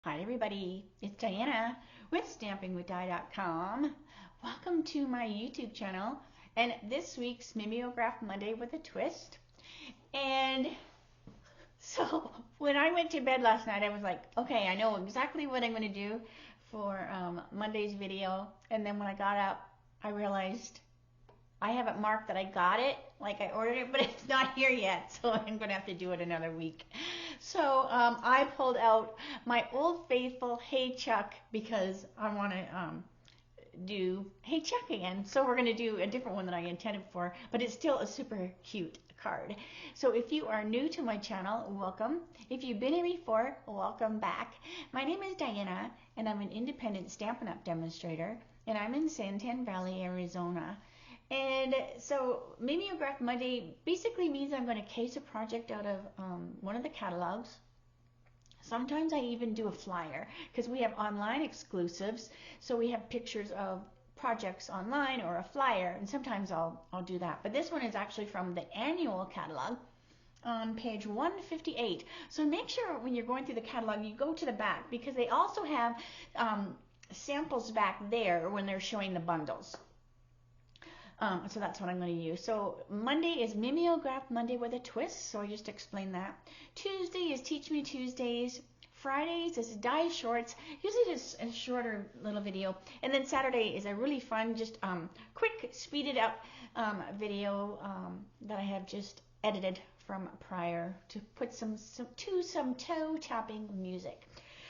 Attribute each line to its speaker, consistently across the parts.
Speaker 1: Hi everybody, it's Diana with stampingwithdie.com. Welcome to my YouTube channel and this week's Mimeograph Monday with a twist. And so when I went to bed last night, I was like, okay, I know exactly what I'm going to do for Monday's video. And then when I got up, I realized I haven't marked that I got it, like I ordered it, but it's not here yet, so I'm going to have to do it another week. So I pulled out my Old Faithful Hey Chuck because I want to do Hey Chuck again. So we're going to do a different one than I intended for, but it's still a super cute card. So if you are new to my channel, welcome. If you've been here before, welcome back. My name is Diana, and I'm an independent Stampin' Up! Demonstrator, and I'm in Santan Valley, Arizona. And so Mimeograph Monday basically means I'm going to case a project out of one of the catalogs. Sometimes I even do a flyer because we have online exclusives. So we have pictures of projects online or a flyer, and sometimes I'll do that. But this one is actually from the annual catalog on page 158. So make sure when you're going through the catalog you go to the back because they also have samples back there when they're showing the bundles. So that's what I'm going to use. So Monday is Mimeograph Monday with a twist. So I just explained that. Tuesday is Teach Me Tuesdays. Fridays is Die Shorts. Usually just a shorter little video. And then Saturday is a really fun, just quick, speeded up video that I have just edited from prior to put some toe tapping music.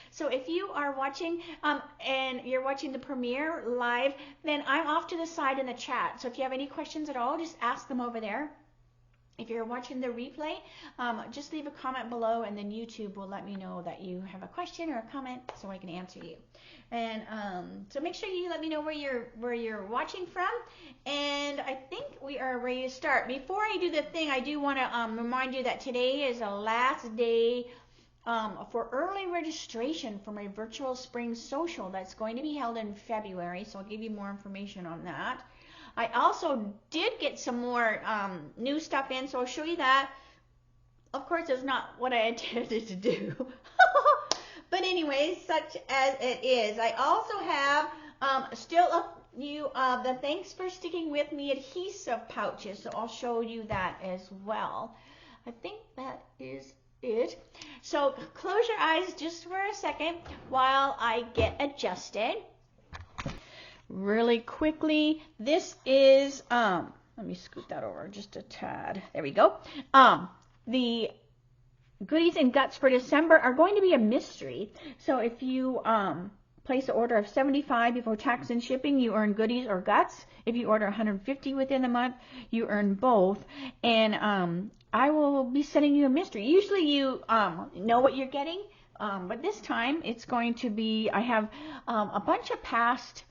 Speaker 1: So if you are watching and you're watching the premiere live, then I'm off to the side in the chat. So if you have any questions at all, just ask them over there. If you're watching the replay, just leave a comment below, and then YouTube will let me know that you have a question or a comment so I can answer you. And so make sure you let me know where you're watching from. And I think we are ready to start. Before I do the thing, I do want to remind you that today is the last day for early registration for my virtual spring social that's going to be held in February, so I'll give you more information on that. I also did get some more new stuff in, so I'll show you that. Of course, it's not what I intended to do, but anyways, such as it is. I also have still a few of the Thanks for Sticking With Me adhesive pouches, so I'll show you that as well. I think that is it. So close your eyes just for a second while I get adjusted. Really quickly, this is let me scoot that over just a tad. There we go. The goodies and guts for December are going to be a mystery. So if you place an order of $75 before tax and shipping, you earn goodies or guts. If you order $150 within the month, you earn both. And I will be sending you a mystery. Usually you know what you're getting, but this time it's going to be, I have a bunch of past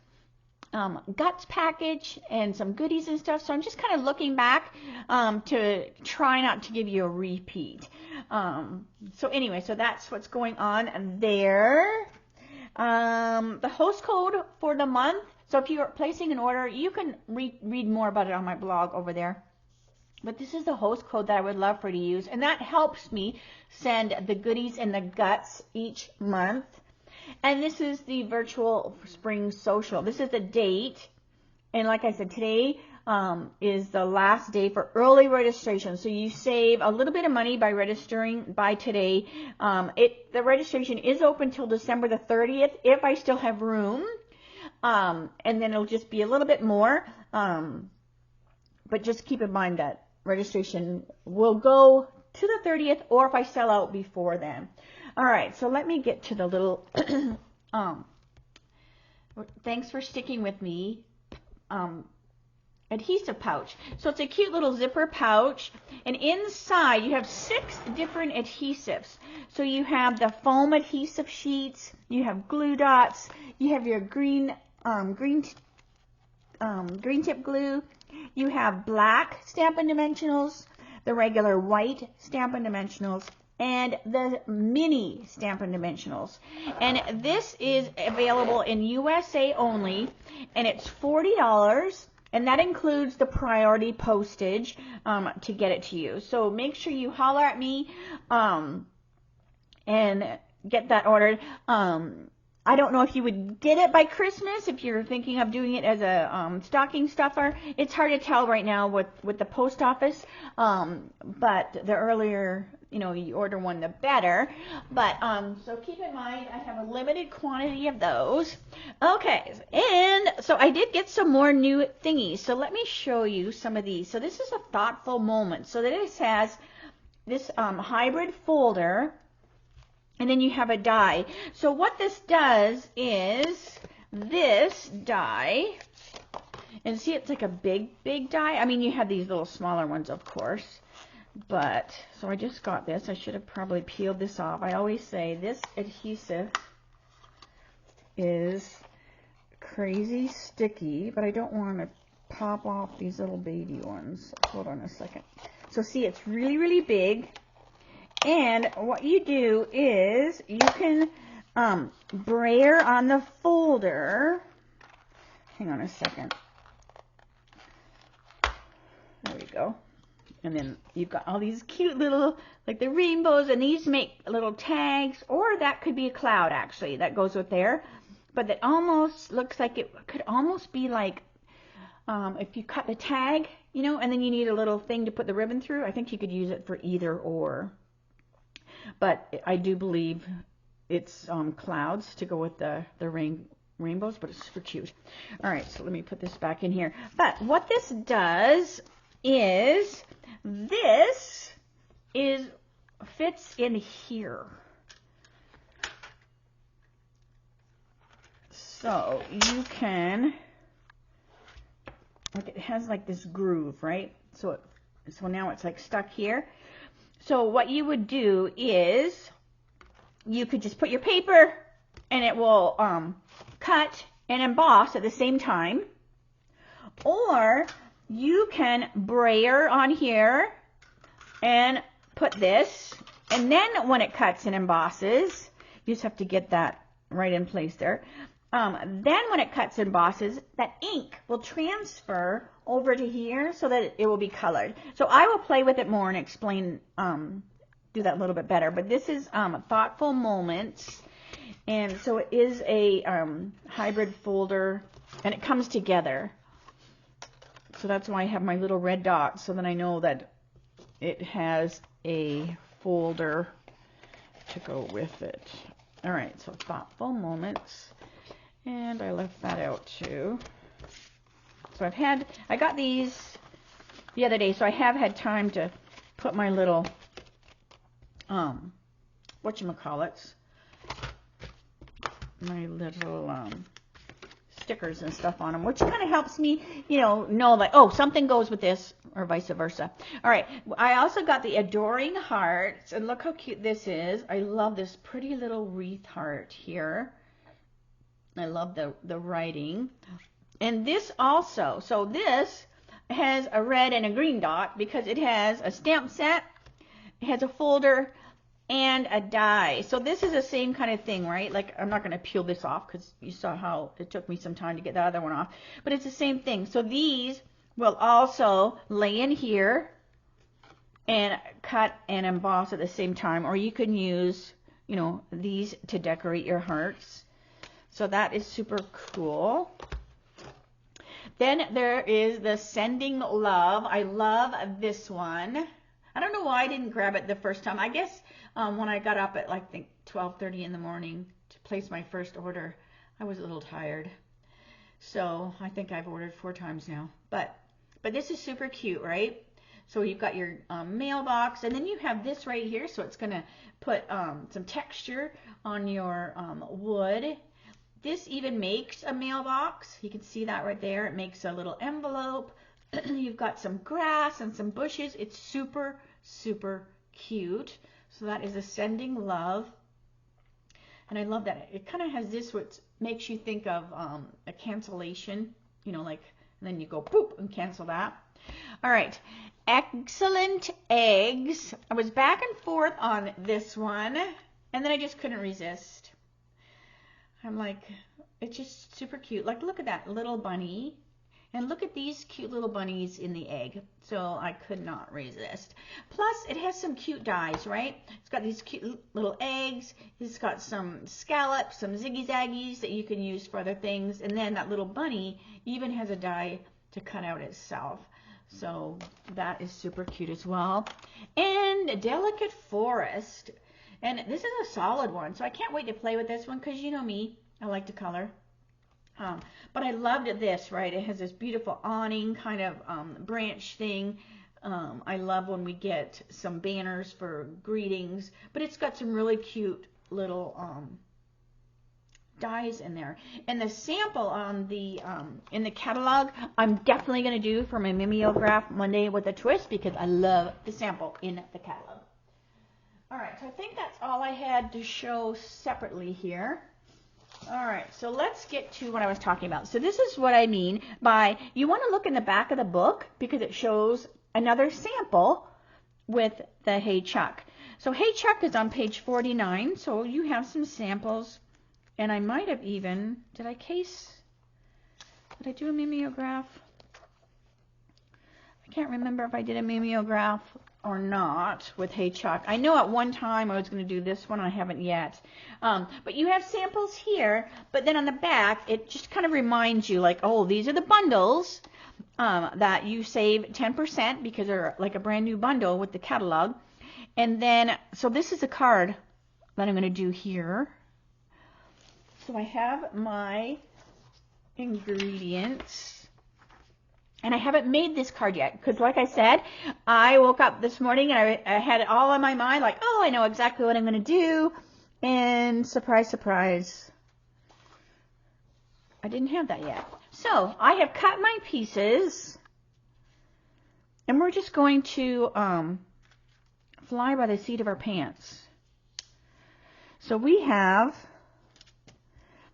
Speaker 1: guts package and some goodies and stuff, so I'm just kind of looking back to try not to give you a repeat. So anyway, so that's what's going on there. The host code for the month, so if you're placing an order, you can read more about it on my blog over there. But this is the host code that I would love for you to use, and that helps me send the goodies and the guts each month. And this is the virtual spring social. This is the date, and like I said, today is the last day for early registration. So you save a little bit of money by registering by today. The registration is open till December the 30th if I still have room, and then it'll just be a little bit more. But just keep in mind that registration will go to the 30th, or if I sell out before then. All right, so let me get to the little Thanks for Sticking With Me adhesive pouch. So it's a cute little zipper pouch, and inside you have 6 different adhesives. So you have the foam adhesive sheets, you have glue dots, you have your green tip glue, you have black Stampin' Dimensionals, the regular white Stampin' Dimensionals, and the mini Stampin' Dimensionals. And this is available in USA only, and it's $40, and that includes the priority postage to get it to you. So make sure you holler at me and get that ordered. I don't know if you would get it by Christmas if you're thinking of doing it as a stocking stuffer. It's hard to tell right now with the post office, but the earlier you order one, the better. But so keep in mind, I have a limited quantity of those. Okay, and so I did get some more new thingies. So let me show you some of these. So this is a thoughtful moment. So this has this hybrid folder. And then you have a die. So what this does is this die, and see, it's like a big die. I mean, you have these little smaller ones, of course. But, so I just got this. I should have probably peeled this off. I always say this adhesive is crazy sticky, but I don't want to pop off these little baby ones. Hold on a second. So see, it's really, really big. And what you do is you can brayer on the folder. Hang on a second. There we go. And then you've got all these cute little, like the rainbows, and these make little tags, or that could be a cloud actually that goes with there. But it almost looks like it could almost be like if you cut the tag, and then you need a little thing to put the ribbon through. I think you could use it for either or. But I do believe it's clouds to go with the rainbows, but it's super cute. All right, so let me put this back in here. But what this does is this fits in here. So you can, like, it has like this groove, right? So now it's like stuck here. So what you would do is you could just put your paper and it will cut and emboss at the same time. Or you can brayer on here and put this, and then when it cuts and embosses, you just have to get that right in place there. Then when it cuts and embosses, that ink will transfer over to here so that it will be colored. So I will play with it more and explain, do that a little bit better. But this is Thoughtful Moments, and so it is a hybrid folder, and it comes together. So that's why I have my little red dots, so that I know that it has a folder to go with it. All right, so Thoughtful Moments. And I left that out too. So I got these the other day, so I have had time to put my little, whatchamacallits, my little stickers and stuff on them, which kind of helps me, know like, oh, something goes with this, or vice versa. All right, I also got the Adoring Hearts, and look how cute this is. I love this pretty little wreath heart here. I love the writing. And this also, so this has a red and a green dot because it has a stamp set, it has a folder, and a die. So this is the same kind of thing, right? Like, I'm not going to peel this off because you saw how it took me some time to get the other one off. But it's the same thing. So these will also lay in here and cut and emboss at the same time. Or you can use, these to decorate your hearts. So that is super cool. Then there is the Sending Love. I love this one. I don't know why I didn't grab it the first time. I guess when I got up at like 12:30 in the morning to place my first order, I was a little tired. So I think I've ordered 4 times now. But this is super cute, right? So you've got your mailbox, and then you have this right here. So it's going to put some texture on your wood. This even makes a mailbox. You can see that right there. It makes a little envelope. You've got some grass and some bushes. It's super, super cute. So that is a Sending Love. And I love that. It kind of has this, what makes you think of a cancellation. Like, and then you go poop and cancel that. All right. Excellent Eggs. I was back and forth on this one, and then I just couldn't resist. I'm like, it's just super cute. Like, look at that little bunny. And look at these cute little bunnies in the egg. So I could not resist. Plus, it has some cute dies, right? It's got these cute little eggs. It's got some scallops, some ziggy-zaggies that you can use for other things. And then that little bunny even has a die to cut out itself. So that is super cute as well. And a Delicate Forest. And this is a solid one. So I can't wait to play with this one because you know me. I like to color. But I loved this, right? It has this beautiful awning kind of branch thing. I love when we get some banners for greetings, but it's got some really cute little dies in there. And the sample on the in the catalog, I'm definitely going to do for my Mimeograph Monday with a Twist because I love the sample in the catalog. All right, so I think that's all I had to show separately here. All right, so let's get to what I was talking about. So this is what I mean by you want to look in the back of the book because it shows another sample with the Hey Chuck. So Hey Chuck is on page 49, so you have some samples. And I might have even, did I do a mimeograph? I can't remember if I did a mimeograph or not with Hey Chuck. I know at one time I was going to do this one. I haven't yet. But you have samples here, but then on the back, it just kind of reminds you like, oh, these are the bundles that you save 10% because they're like a brand new bundle with the catalog. And then, so this is a card that I'm going to do here. So I have my ingredients. And I haven't made this card yet because, like I said, I woke up this morning and I had it all in my mind, like, oh, I know exactly what I'm going to do. And surprise, surprise, I didn't have that yet. So I have cut my pieces, and we're just going to fly by the seat of our pants. So we have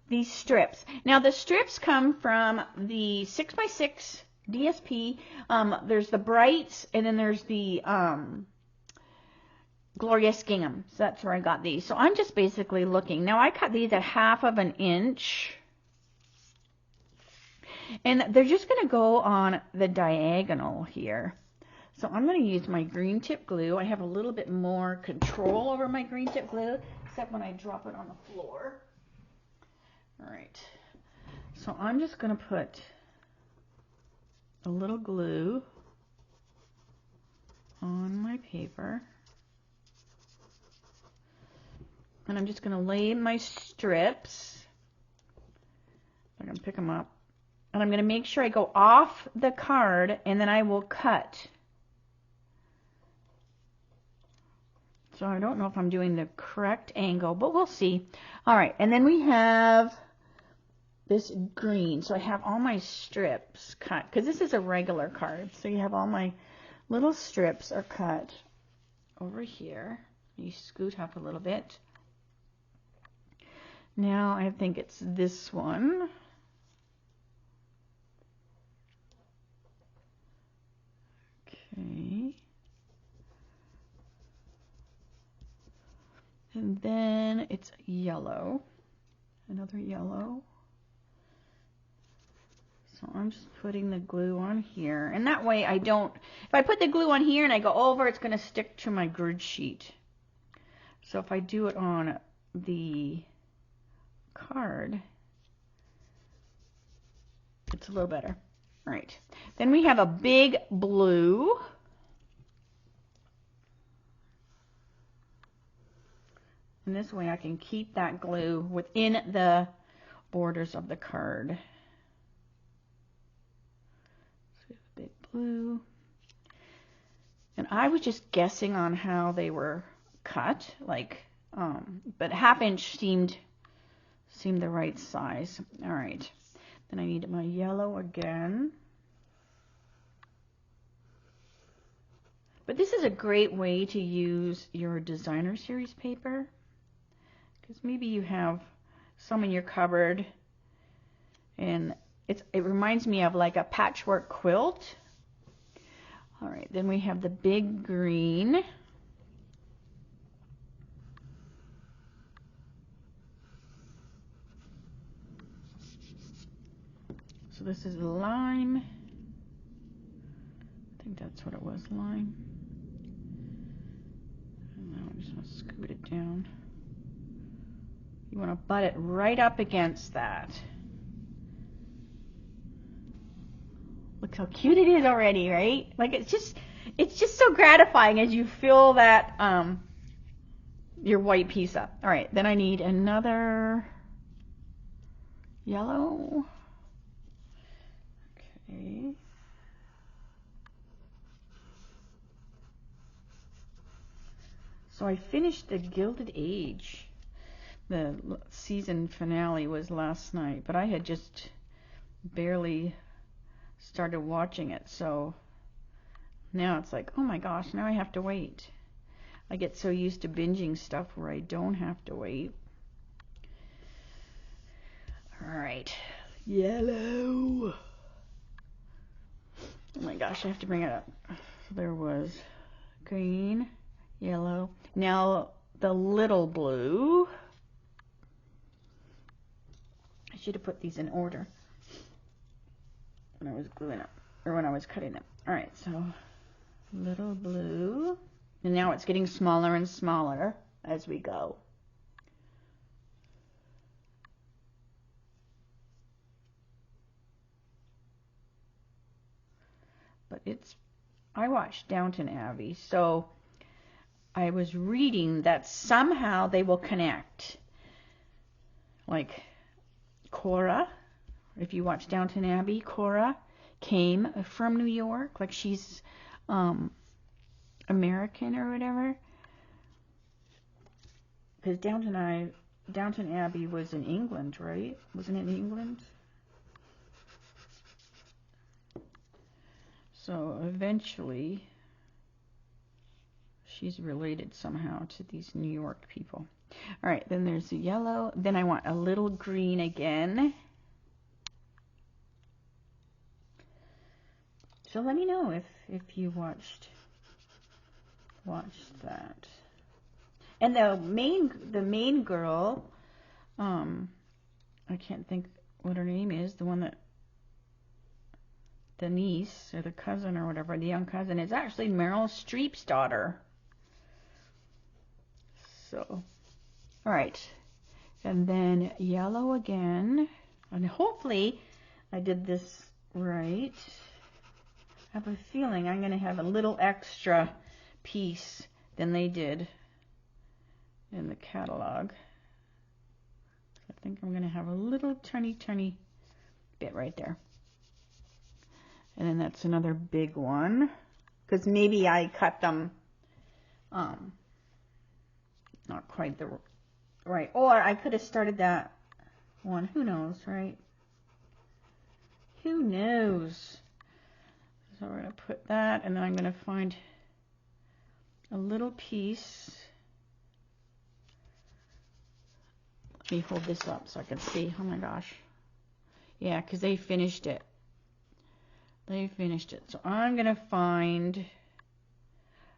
Speaker 1: these strips. Now the strips come from the 6x6 DSP. There's the Brights, and then there's the Glorious Gingham. So that's where I got these. So I'm just basically looking. Now I cut these at 1/2 inch. And they're just going to go on the diagonal here. So I'm going to use my green tip glue. I have a little bit more control over my green tip glue, except when I drop it on the floor. All right. So I'm just going to put a little glue on my paper. And I'm just going to lay my strips. I'm going to pick them up. And I'm going to make sure I go off the card, and then I will cut. So I don't know if I'm doing the correct angle, but we'll see. All right, and then we have this green. So I have all my strips cut, because this is a regular card. So you have all my little strips are cut over here. You scoot up a little bit. Now I think it's this one. Okay. And then it's yellow. Another yellow. So I'm just putting the glue on here. And that way I don't, if I put the glue on here and I go over, it's going to stick to my grid sheet. So if I do it on the card, it's a little better. All right. Then we have a big blue. And this way I can keep that glue within the borders of the card. So big blue. And I was just guessing on how they were cut, like, but 1/2 inch seemed the right size. All right. Then I need my yellow again. But this is a great way to use your designer series paper, because maybe you have some in your cupboard and it reminds me of like a patchwork quilt. All right, then we have the big green. So so this is lime. I think that's what it was, lime. And now I just want to scoot it down. You want to butt it right up against that. Look how cute it is already, right? Like it's just so gratifying as you fill that your white piece up. All right, then I need another yellow. Okay. So I finished the Gilded Age. The season finale was last night, but I had just barely started watching it, so now it's like, oh my gosh, now I have to wait. I get so used to binging stuff where I don't have to wait. Alright, yellow. Oh my gosh, I have to bring it up. So there was green, yellow. Now the little blue. I should have put these in order when I was gluing up, or when I was cutting them. Alright, so little blue. And now it's getting smaller and smaller as we go. But I watched Downton Abbey, so I was reading that somehow they will connect. Like Cora, if you watch Downton Abbey, Cora came from New York, like she's American or whatever. Because Downton Abbey was in England, right? Wasn't it in England? So eventually she's related somehow to these New York people. All right, then there's the yellow. Then I want a little green again. So let me know if you watched that. And the main girl, I can't think what her name is, the one that, the niece or the cousin or whatever, the young cousin, is actually Meryl Streep's daughter. So, all right, and then yellow again, and hopefully I did this right. I have a feeling I'm going to have a little extra piece than they did in the catalog. I think I'm going to have a little tiny bit right there. And then that's another big one, because maybe I cut them not quite the right, or I could have started that one. Who knows, right? Who knows? So we're going to put that, and then I'm going to find a little piece. Let me hold this up so I can see. Oh my gosh. Yeah, because they finished it. They finished it. So I'm going to find,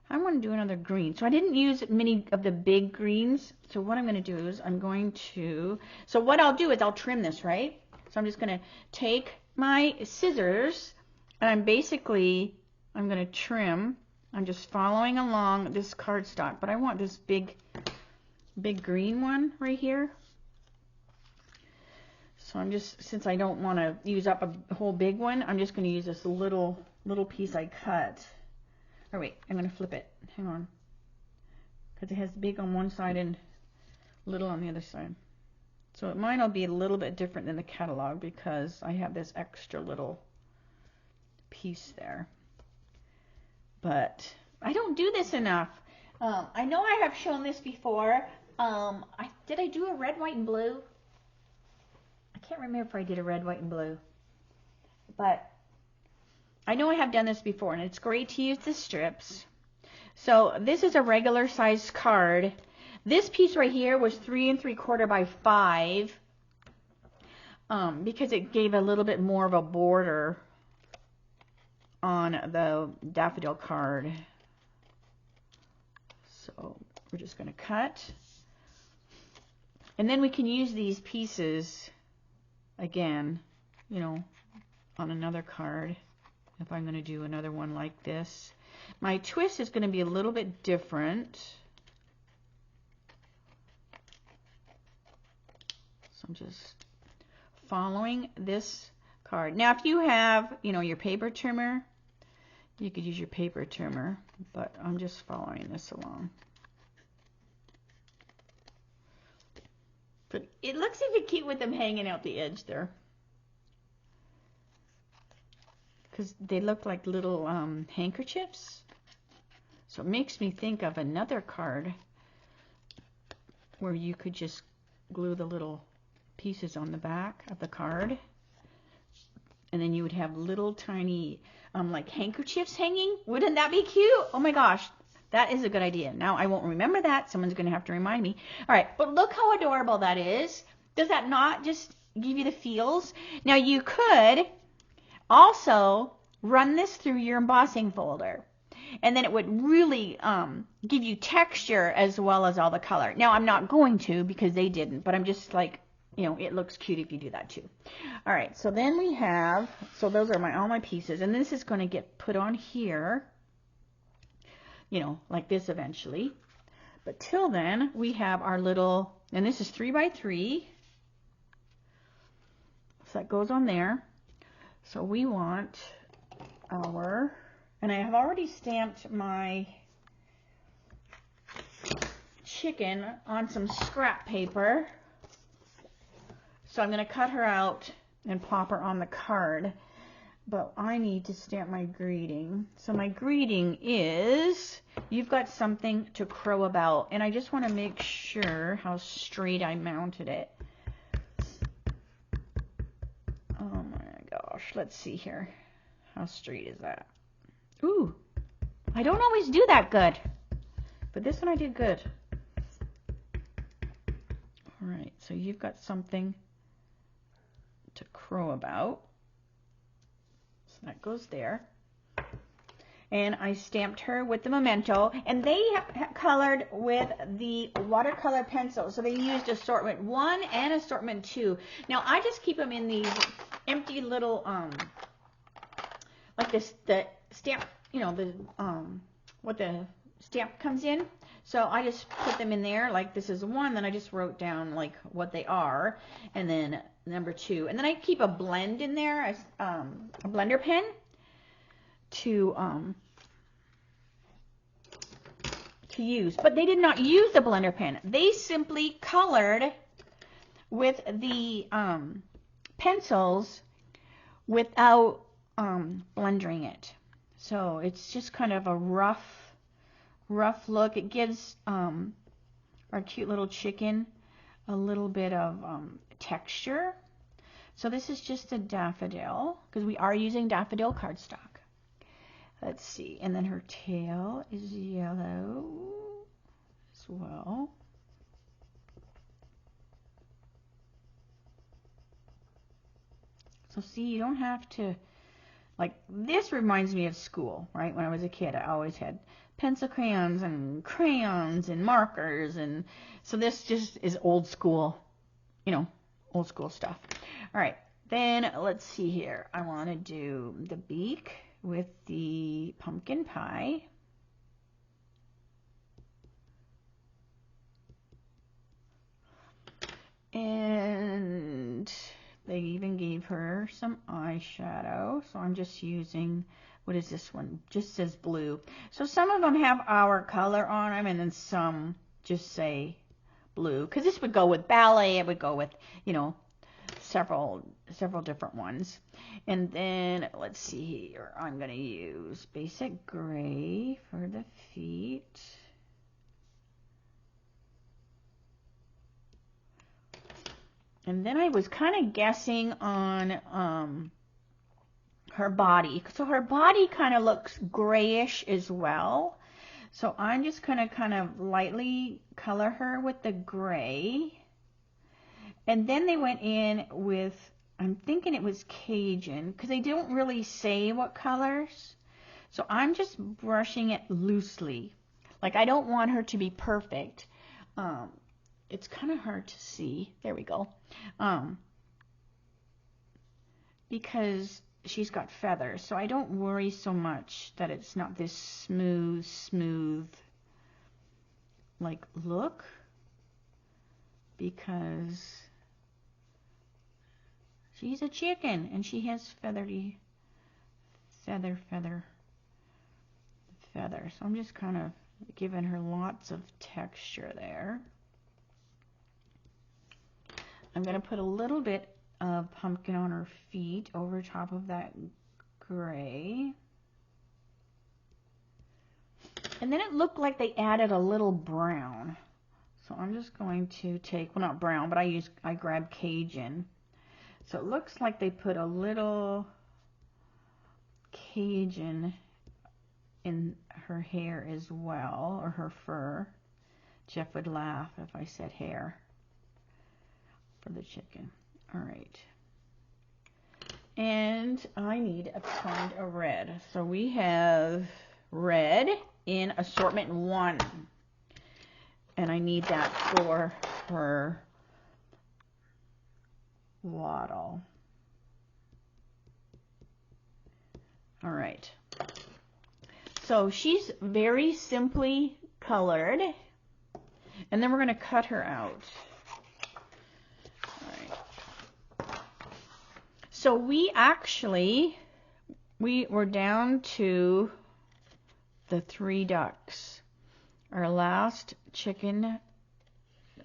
Speaker 1: I want to do another green. So I didn't use many of the big greens. So what I'm going to do is I'm going to, so what I'll do is I'll trim this, right? So I'm just going to take my scissors and I'm going to trim. I'm just following along this cardstock, but I want this big green one right here. So I'm just, since I don't want to use up a whole big one, I'm just going to use this little piece I cut. Or wait, I'm going to flip it. Hang on. Because it has big on one side and little on the other side. So mine will be a little bit different than the catalog because I have this extra little piece there. But I don't do this enough. I know I have shown this before. Did I do a red, white, and blue? I can't remember if I did a red, white, and blue. But I know I have done this before, and it's great to use the strips. So this is a regular size card. This piece right here was 3 3/4 by 5 because it gave a little bit more of a border on the daffodil card. So we're just going to cut. And then we can use these pieces again, you know, on another card if I'm going to do another one like this. My twist is going to be a little bit different. So I'm just following this card. Now, if you have, you know, your paper trimmer, you could use your paper trimmer, but I'm just following this along. But it looks even cute with them hanging out the edge there. Because they look like little handkerchiefs. So it makes me think of another card where you could just glue the little pieces on the back of the card. And then you would have little tiny like handkerchiefs hanging. Wouldn't that be cute? Oh my gosh, that is a good idea. Now I won't remember that. Someone's going to have to remind me. All right, but look how adorable that is. Does that not just give you the feels? Now you could also run this through your embossing folder, and then it would really give you texture as well as all the color. Now I'm not going to because they didn't, but I'm just like, you know, it looks cute if you do that too. All right, so then we have, so those are all my pieces, and this is going to get put on here, you know, like this eventually. But till then, we have our little, and this is 3 by 3, so that goes on there. So we want our, and I have already stamped my chicken on some scrap paper. So I'm going to cut her out and plop her on the card. But I need to stamp my greeting. So my greeting is, you've got something to crow about. And I just want to make sure how straight I mounted it. Oh my gosh, let's see here. How straight is that? Ooh, I don't always do that good. But this one I did good. All right, so you've got something to crow about. So that goes there. And I stamped her with the memento, and they colored with the watercolor pencil. So they used assortment 1 and assortment 2. Now I just keep them in these empty little like this, the stamp, you know, the what the stamp comes in. So I just put them in there, like this is 1, then I just wrote down like what they are, and then number 2, and then I keep a blend in there, a blender pen to use. But they did not use the blender pen. They simply colored with the pencils without blendering it. So it's just kind of a rough look. It gives our cute little chicken a little bit of texture. So this is just a daffodil, because we are using daffodil cardstock. Let's see, and then her tail is yellow as well. So see, you don't have to, like, this reminds me of school, right? When I was a kid, I always had pencil crayons and markers, and so this just is old school, you know, old school stuff. All right, then let's see here. I want to do the beak with the pumpkin pie. And they even gave her some eyeshadow. So I'm just using, what is this one? Just says blue. So some of them have our color on them, and then some just say blue. Because this would go with ballet. It would go with, you know, several different ones. And then let's see here. I'm going to use basic gray for the feet. And then I was kind of guessing on her body. So her body kind of looks grayish as well. So I'm just going to kind of lightly color her with the gray. And then they went in with, I'm thinking it was Cajun, because they don't really say what colors. So I'm just brushing it loosely. Like, I don't want her to be perfect. It's kind of hard to see. There we go. Because she's got feathers, so I don't worry so much that it's not this smooth like look, because she's a chicken and she has feathery feather. So I'm just kind of giving her lots of texture there. I'm going to put a little bit of pumpkin on her feet over top of that gray. And then it looked like they added a little brown. So I'm just going to take, well, not brown, but I grabbed Cajun. So it looks like they put a little Cajun in her hair as well, or her fur. Jeff would laugh if I said hair for the chicken. All right. And I need a kind of red. So we have red in assortment 1. And I need that for her waddle. All right. So she's very simply colored. And then we're going to cut her out. So we were down to the 3 ducks. Our last chicken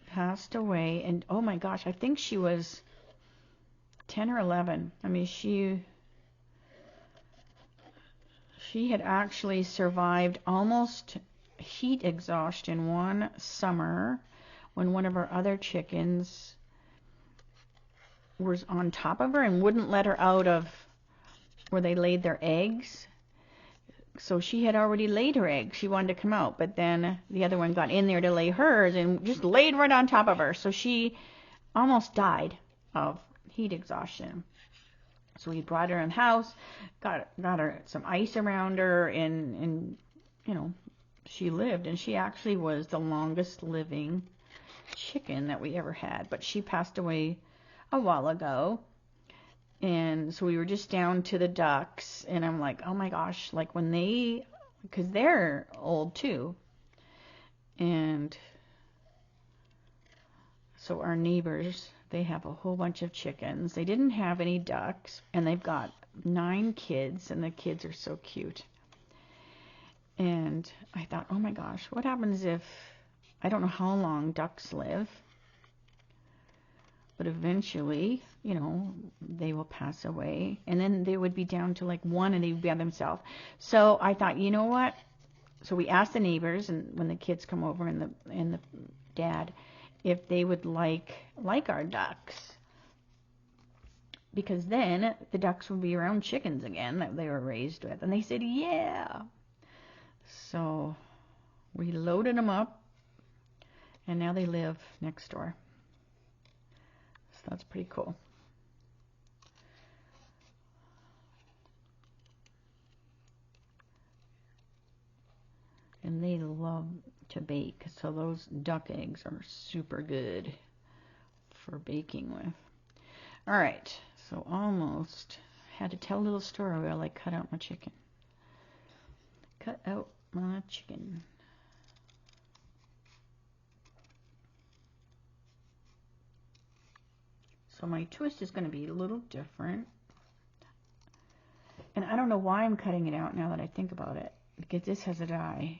Speaker 1: passed away, and oh my gosh, I think she was 10 or 11. I mean, she had actually survived almost heat exhaustion one summer when one of our other chickens was on top of her and wouldn't let her out of where they laid their eggs. So she had already laid her egg. She wanted to come out, but then the other one got in there to lay hers and just laid right on top of her. So she almost died of heat exhaustion. So we brought her in the house, got her some ice around her, and you know, she lived. And she actually was the longest living chicken that we ever had. But she passed away a while ago, and so we were just down to the ducks, and I'm like, oh my gosh, like when because they're old too, and so our neighbors, they have a whole bunch of chickens. They didn't have any ducks, and they've got 9 kids, and the kids are so cute. And I thought, oh my gosh, what happens if, I don't know how long ducks live, but eventually, you know, they will pass away. And then they would be down to like 1, and they would be by themselves. So I thought, you know what? So we asked the neighbors, and when the kids come over and the dad, if they would like our ducks. Because then the ducks would be around chickens again that they were raised with. And they said, yeah. So we loaded them up, and now they live next door. So that's pretty cool. And they love to bake, so those duck eggs are super good for baking with. All right, so almost had to tell a little story while I cut out my chicken. Cut out my chicken. So my twist is going to be a little different. And I don't know why I'm cutting it out now that I think about it, because this has a die.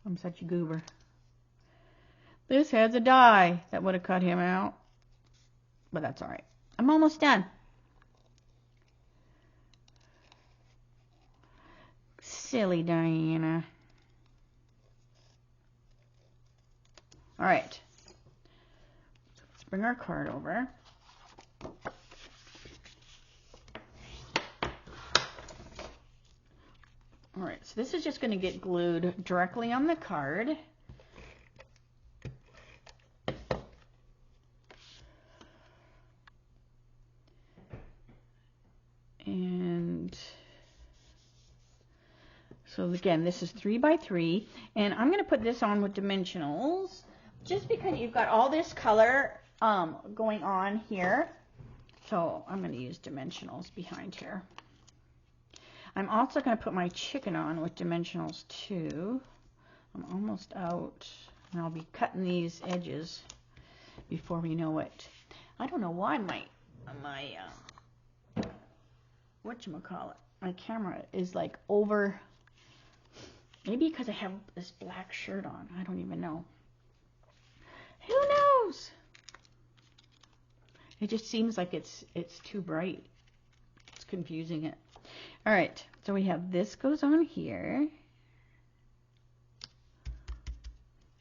Speaker 1: I'm such a goober. This has a die that would have cut him out. But that's all right. I'm almost done. Silly Diana. All right. Let's bring our card over. All right, so this is just going to get glued directly on the card. And so again, this is 3 by 3, and I'm going to put this on with dimensionals just because you've got all this color going on here. So I'm going to use dimensionals behind here. I'm also going to put my chicken on with dimensionals too. I'm almost out, and I'll be cutting these edges before we know it. I don't know why my whatchamacallit, my camera is like over, maybe because I have this black shirt on. I don't even know. Who knows? It just seems like it's too bright. It's confusing it. All right, so we have this goes on here.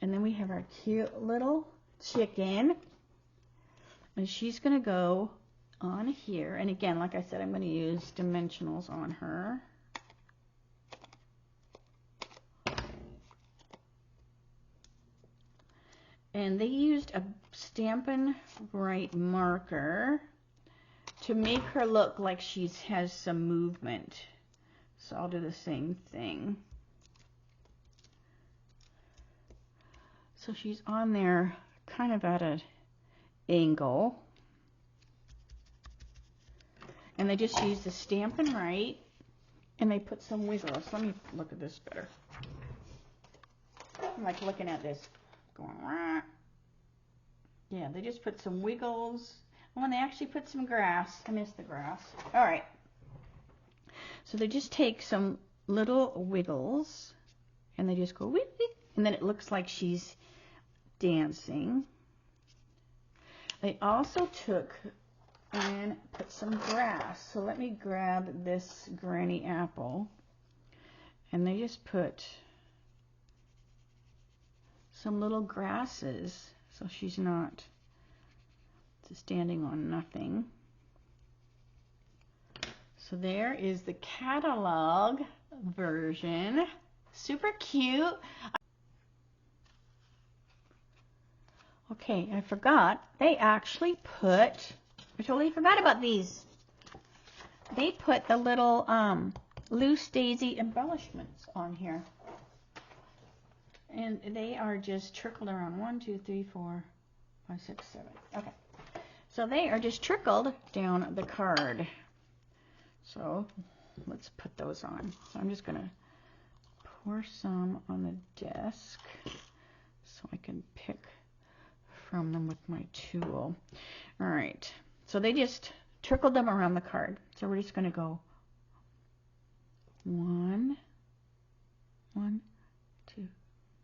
Speaker 1: And then we have our cute little chicken. And she's going to go on here. And again, like I said, I'm going to use dimensionals on her. And they used a Stampin' Up marker to make her look like she has some movement. So I'll do the same thing. So she's on there kind of at an angle. And they just use the Stampin' Up and they put some wiggles. Let me look at this better. I'm like looking at this going, rah. Yeah, they just put some wiggles. Oh, and they actually put some grass. I missed the grass. All right. So they just take some little wiggles and they just go wee, wee, and then it looks like she's dancing. They also took and put some grass. So let me grab this granny apple, and they just put some little grasses so she's not standing on nothing. So there is the catalog version. Super cute. Okay, I forgot. They actually put, I totally forgot about these. They put the little loose daisy embellishments on here. And they are just trickled around 1, 2, 3, 4, 5, 6, 7. Okay. So they are just trickled down the card. So let's put those on. So I'm just going to pour some on the desk so I can pick from them with my tool. All right. So they just trickled them around the card. So we're just going to go 1, 2,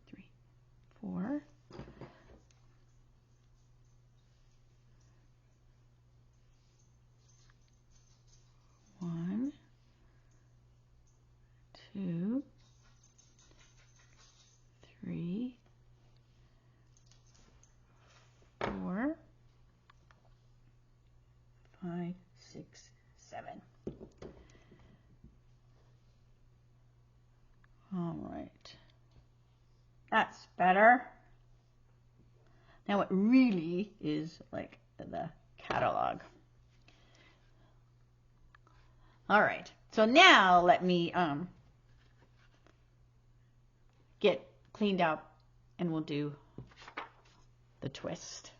Speaker 1: 3, 4. 1, 2, 3, 4, 5, 6, 7. All right. That's better. Now it really is like the catalog. All right. So now let me get cleaned up and we'll do the twist.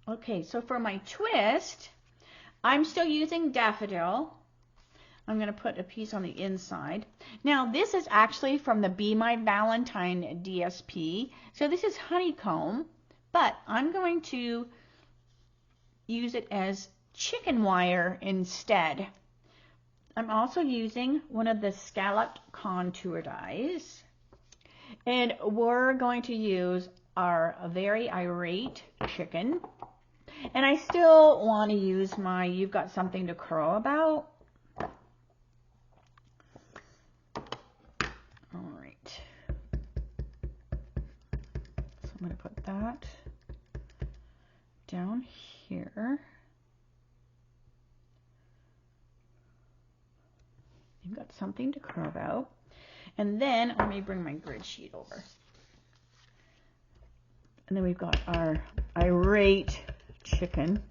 Speaker 1: Okay, so for my twist, I'm still using daffodil. I'm going to put a piece on the inside. Now this is actually from the Be My Valentine DSP. So this is honeycomb, but I'm going to use it as chicken wire instead. I'm also using one of the scalloped contour dies. And we're going to use our very irate chicken. And I still want to use my You've Got Something to Curl About. All right. So I'm going to put that down here. You've got something to carve out. And then let me bring my grid sheet over. And then we've got our irate chicken.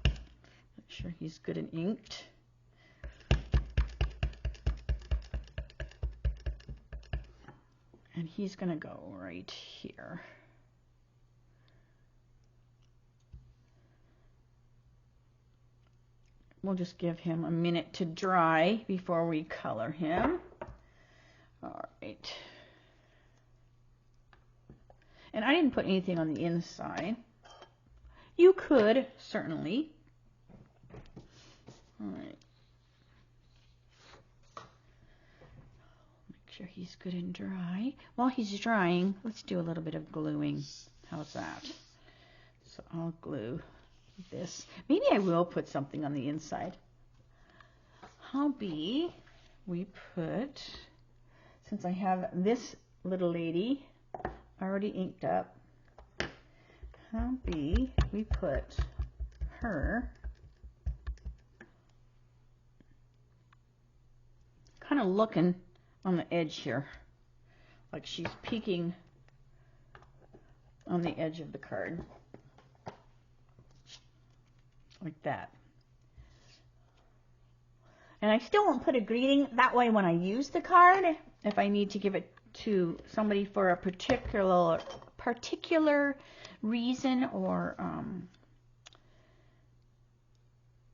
Speaker 1: Make sure he's good and inked. And he's going to go right here. we'll just give him a minute to dry before we color him. All right. And I didn't put anything on the inside. You could, certainly. All right. Make sure he's good and dry. While he's drying, let's do a little bit of gluing. How's that? So I'll glue this. Maybe I will put something on the inside. Howbeit we put, since I have this little lady already inked up, howbeit we put her kind of looking on the edge here, like she's peeking on the edge of the card, like that. And I still won't put a greeting. That way when I use the card, if I need to give it to somebody for a particular reason or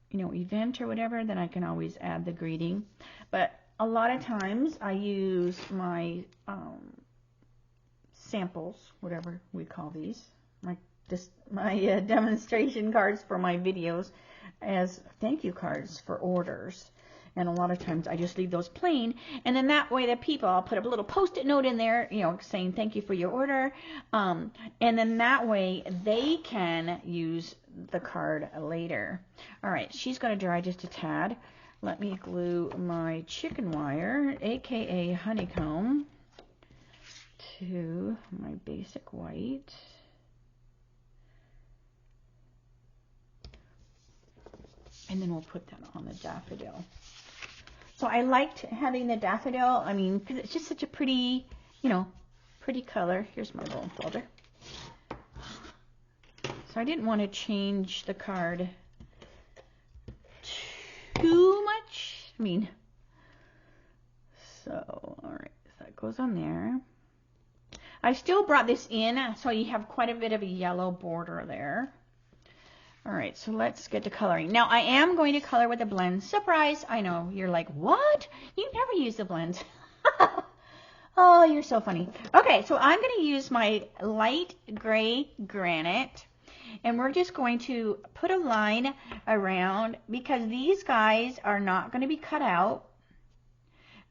Speaker 1: you know, event or whatever, then I can always add the greeting. But a lot of times I use my samples, whatever we call these, my demonstration cards for my videos, as thank you cards for orders. And a lot of times I just leave those plain, and then that way the people, I'll put a little post-it note in there, you know, saying thank you for your order, and then that way they can use the card later. All right, she's going to dry just a tad. Let me glue my chicken wire, aka honeycomb, to my basic white. And then we'll put that on the daffodil. So I liked having the daffodil, I mean, because it's just such a pretty, you know, pretty color. Here's my little folder. So I didn't want to change the card too much. I mean, so, all right, so that goes on there. I still brought this in, so you have quite a bit of a yellow border there. All right, so let's get to coloring. Now, I am going to color with a blend. Surprise! I know, you're like, what? You never use the blend. Oh, you're so funny. Okay, so I'm going to use my light gray granite, and we're just going to put a line around, because these guys are not going to be cut out.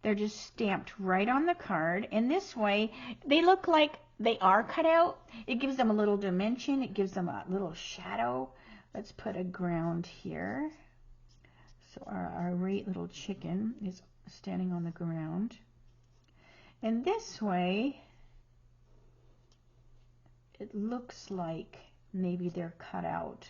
Speaker 1: They're just stamped right on the card, and this way they look like they are cut out. It gives them a little dimension. It gives them a little shadow. Let's put a ground here. So our great little chicken is standing on the ground. And this way, it looks like maybe they're cut out.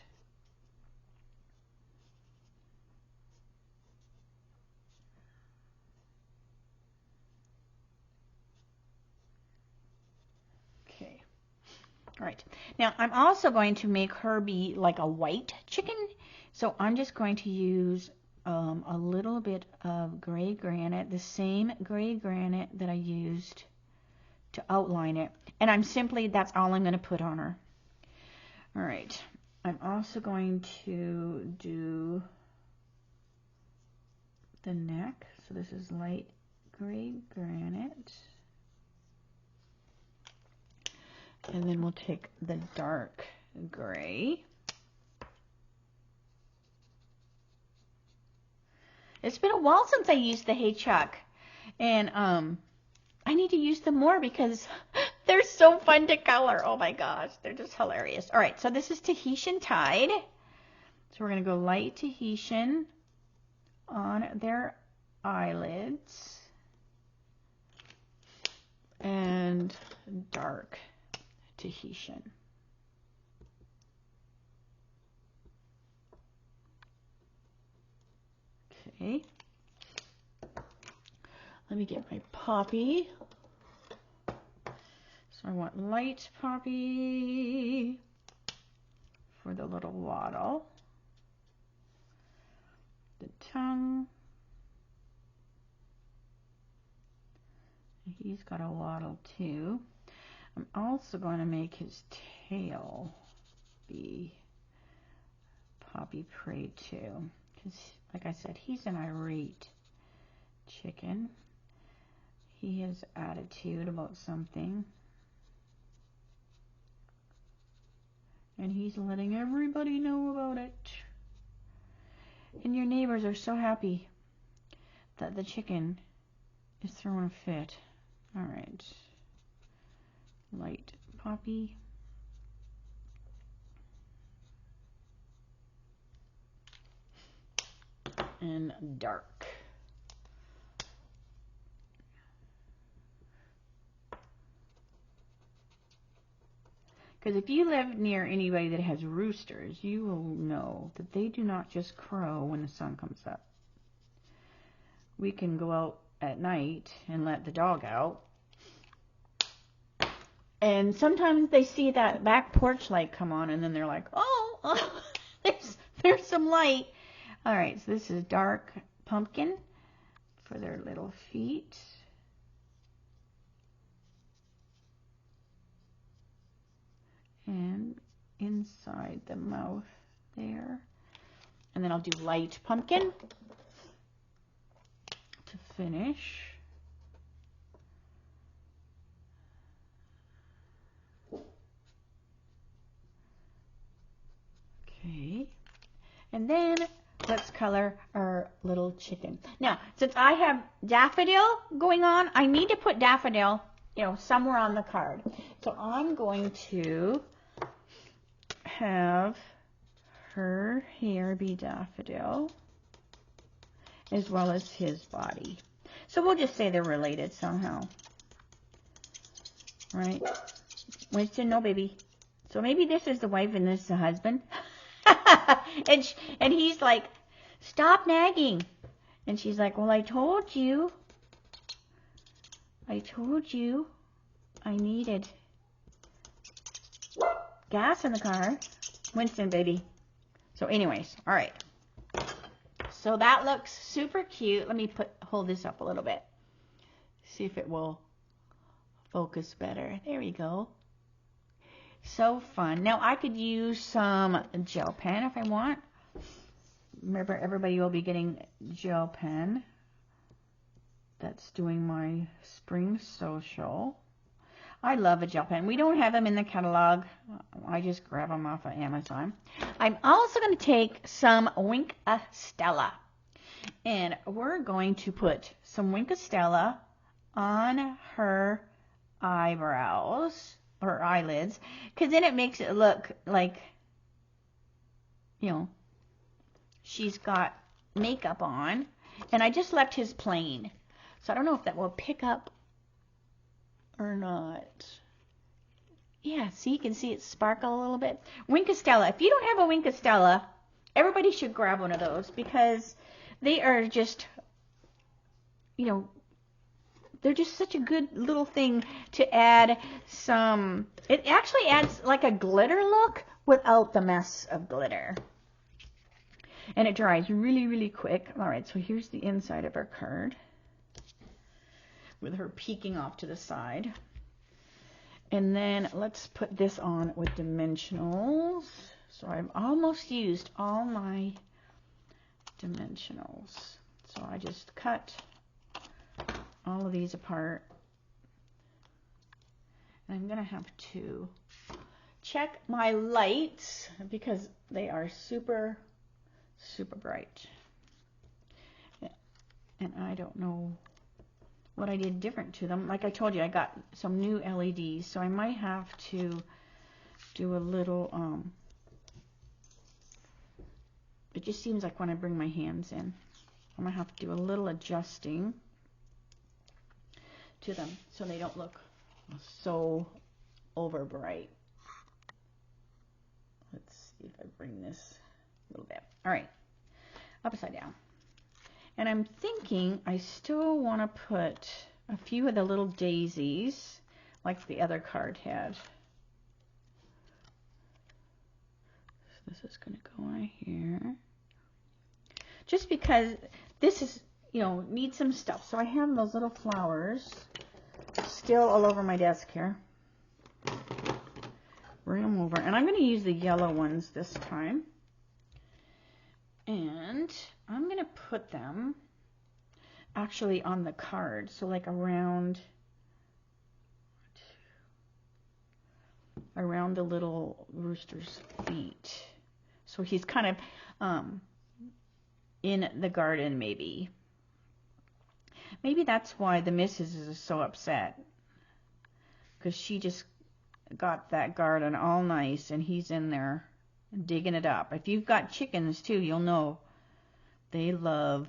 Speaker 1: Okay. All right. Now, I'm also going to make her be like a white chicken. So I'm just going to use a little bit of gray granite, the same gray granite that I used to outline it. And I'm simply, that's all I'm going to put on her. All right. I'm also going to do the neck. So this is light gray granite. And then we'll take the dark gray. It's been a while since I used the Hey Chuck, and I need to use them more because they're so fun to color. Oh my gosh, they're just hilarious. All right, so this is Tahitian Tide. So we're going to go light Tahitian on their eyelids and dark Tahitian. Okay, let me get my poppy. So I want light poppy for the little waddle, the tongue. He's got a waddle too. I'm also going to make his tail be poppy prey too. because, like I said, he's an irate chicken. He has attitude about something. And he's letting everybody know about it. And your neighbors are so happy that the chicken is throwing a fit. Alright. Light poppy. And dark. Because if you live near anybody that has roosters, you will know that they do not just crow when the sun comes up. We can go out at night and let the dog out. And sometimes they see that back porch light come on and then they're like, oh, there's some light. Alright, so this is dark pumpkin for their little feet. And inside the mouth there. And then I'll do light pumpkin to finish. Okay. And then let's color our little chicken. Now, since I have daffodil going on, I need to put daffodil, somewhere on the card. So I'm going to have her hair be daffodil as well as his body. So we'll just say they're related somehow. Right? Winston, no baby. So maybe this is the wife and this is the husband. and he's like, stop nagging. And she's like, well, I told you I needed gas in the car. Winston, baby. So anyways, all right. So that looks super cute. Let me hold this up a little bit. See if it will focus better. There we go. So fun. Now I could use some gel pen if I want. Remember, everybody will be getting gel pen. That's doing my spring social. I love a gel pen. We don't have them in the catalog. I just grab them off of Amazon. I'm also going to take some Wink Stella. And we're going to put some Wink Stella on her eyebrows or eyelids, because then it makes it look like, she's got makeup on. And I just left his plain. So I don't know if that will pick up or not. Yeah, see, you can see it sparkle a little bit. Wink Stella. If you don't have a Wink Stella, everybody should grab one of those, because they are just, they're just such a good little thing to add some. It actually adds like a glitter look without the mess of glitter. And it dries really, really quick. All right, so here's the inside of our card with her peeking off to the side. And then let's put this on with dimensionals. So I've almost used all my dimensionals. So I just cut all of these apart. And I'm going to have to check my lights because they are super, super bright. And I don't know what I did different to them. Like I told you, I got some new LEDs, so I might have to do a little, it just seems like when I bring my hands in, I'm going to have to do a little adjusting to them so they don't look so over bright. Let's see if I bring this a little bit. All right, upside down. And I'm thinking I still want to put a few of the little daisies like the other card had. So this is going to go on here. Just because this is, needs some stuff. So I have those little flowers still all over my desk here. Bring them over. And I'm going to use the yellow ones this time. And I'm going to put them actually on the card. So like around the little rooster's feet. So he's kind of in the garden maybe. Maybe that's why the missus is so upset. Because she just got that garden all nice and he's in there digging it up. If you've got chickens too, you'll know they love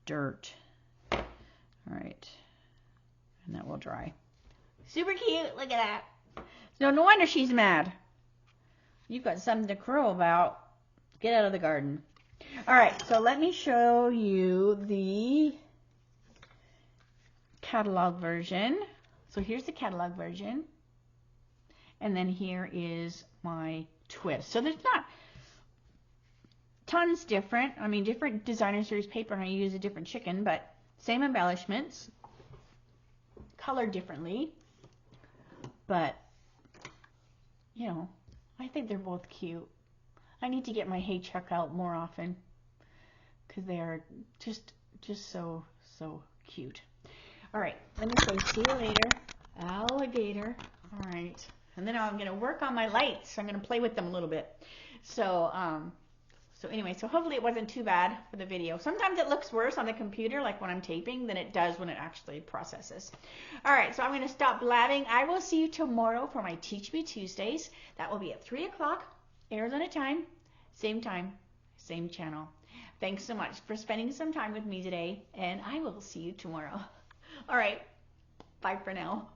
Speaker 1: dirt. All right. And that will dry. Super cute. Look at that. So no wonder she's mad. You've got something to crow about. Get out of the garden. All right. So let me show you the catalog version. So here's the catalog version. And then here is my twist. So there's not tons different. I mean, different designer series paper, and I use a different chicken, but same embellishments, colored differently. But, you know, I think they're both cute. I need to get my hay truck out more often because they are just so cute. All right, let me say see you later, alligator. All right. And then I'm going to work on my lights. I'm going to play with them a little bit. So anyway, so hopefully it wasn't too bad for the video. Sometimes it looks worse on the computer, like when I'm taping, than it does when it actually processes. All right, so I'm going to stop blabbing. I will see you tomorrow for my Teach Me Tuesdays. That will be at 3 o'clock Arizona time, same channel. Thanks so much for spending some time with me today, and I will see you tomorrow. All right, bye for now.